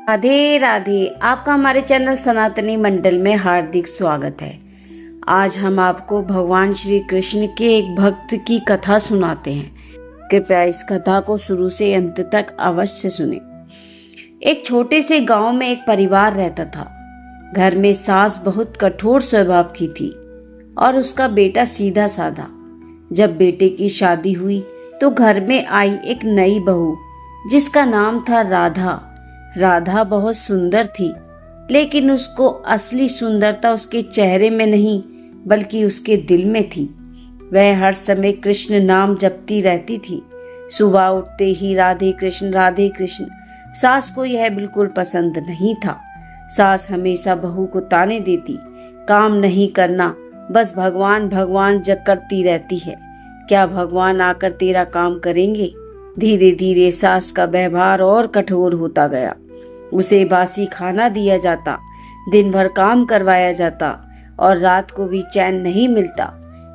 राधे राधे। आपका हमारे चैनल सनातनी मंडल में हार्दिक स्वागत है। आज हम आपको भगवान श्री कृष्ण के एक भक्त की कथा सुनाते हैं। कृपया इस कथा को शुरू से अंत तक अवश्य सुने। एक छोटे से गांव में एक परिवार रहता था। घर में सास बहुत कठोर स्वभाव की थी और उसका बेटा सीधा साधा। जब बेटे की शादी हुई तो घर में आई एक नई बहू जिसका नाम था राधा। राधा बहुत सुंदर थी, लेकिन उसको असली सुंदरता उसके चेहरे में नहीं बल्कि उसके दिल में थी। वह हर समय कृष्ण नाम जपती रहती थी। सुबह उठते ही राधे कृष्ण राधे कृष्ण। सास को यह बिल्कुल पसंद नहीं था। सास हमेशा बहू को ताने देती, काम नहीं करना, बस भगवान भगवान जग करती रहती है। क्या भगवान आकर तेरा काम करेंगे? धीरे धीरे सास का व्यवहार और कठोर होता गया। उसे बासी खाना दिया जाता, दिन भर काम करवाया जाता और रात को भी चैन नहीं मिलता।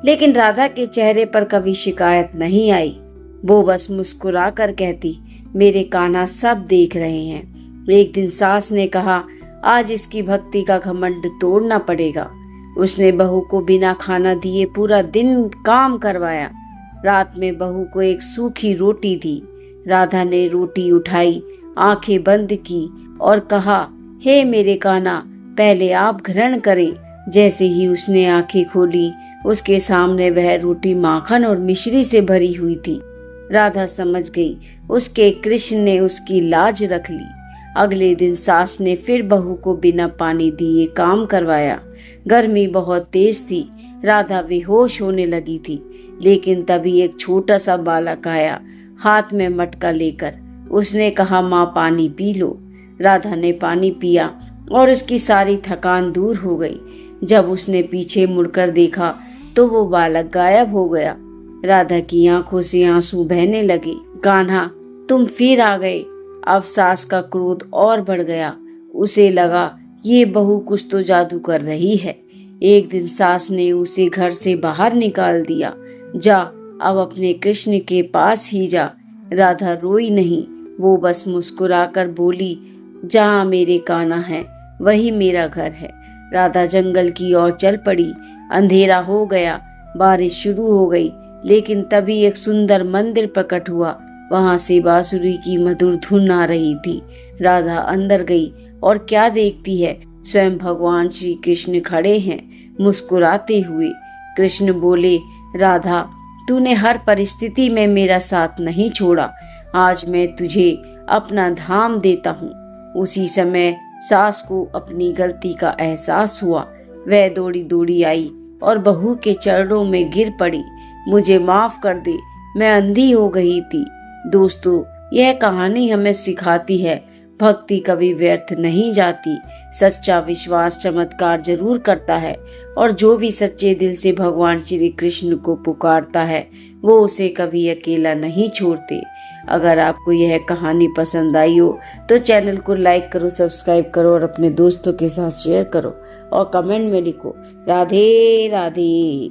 लेकिन राधा के चेहरे पर कभी शिकायत नहीं आई। वो बस मुस्कुरा कर कहती, मेरे कान्हा सब देख रहे हैं। एक दिन सास ने कहा, आज इसकी भक्ति का घमंड तोड़ना पड़ेगा। उसने बहू को बिना खाना दिए पूरा दिन काम करवाया। रात में बहू को एक सूखी रोटी दी। राधा ने रोटी उठाई, आंखें बंद की और कहा, हे मेरे कान्हा, पहले आप ग्रहण करें। जैसे ही उसने आंखें खोली, उसके सामने वह रोटी माखन और मिश्री से भरी हुई थी। राधा समझ गई, उसके कृष्ण ने उसकी लाज रख ली। अगले दिन सास ने फिर बहू को बिना पानी दिए काम करवाया। गर्मी बहुत तेज थी। राधा बेहोश होने लगी थी। लेकिन तभी एक छोटा सा बालक आया, हाथ में मटका लेकर। उसने कहा, माँ पानी पी लो। राधा ने पानी पिया और उसकी सारी थकान दूर हो गई। जब उसने पीछे मुड़कर देखा तो वो बालक गायब हो गया। राधा की आंखों से आंसू बहने लगे। कान्हा, तुम फिर आ गए। अब सास का क्रोध और बढ़ गया। उसे लगा, ये बहू कुछ तो जादू कर रही है। एक दिन सास ने उसे घर से बाहर निकाल दिया। जा, अब अपने कृष्ण के पास ही जा। राधा रोई नहीं, वो बस मुस्कुराकर बोली, जहाँ मेरे कान्हा है वही मेरा घर है। राधा जंगल की ओर चल पड़ी। अंधेरा हो गया, बारिश शुरू हो गई। लेकिन तभी एक सुंदर मंदिर प्रकट हुआ। वहां से बांसुरी की मधुर धुन आ रही थी। राधा अंदर गई और क्या देखती है, स्वयं भगवान श्री कृष्ण खड़े हैं मुस्कुराते हुए। कृष्ण बोले, राधा, तूने हर परिस्थिति में मेरा साथ नहीं छोड़ा। आज मैं तुझे अपना धाम देता हूँ। उसी समय सास को अपनी गलती का एहसास हुआ। वह दौड़ी दौड़ी आई और बहू के चरणों में गिर पड़ी। मुझे माफ कर दे, मैं अंधी हो गई थी। दोस्तों, यह कहानी हमें सिखाती है, भक्ति कभी व्यर्थ नहीं जाती। सच्चा विश्वास चमत्कार जरूर करता है और जो भी सच्चे दिल से भगवान श्री कृष्ण को पुकारता है वो उसे कभी अकेला नहीं छोड़ते। अगर आपको यह कहानी पसंद आई हो तो चैनल को लाइक करो, सब्सक्राइब करो और अपने दोस्तों के साथ शेयर करो और कमेंट में लिखो, राधे राधे।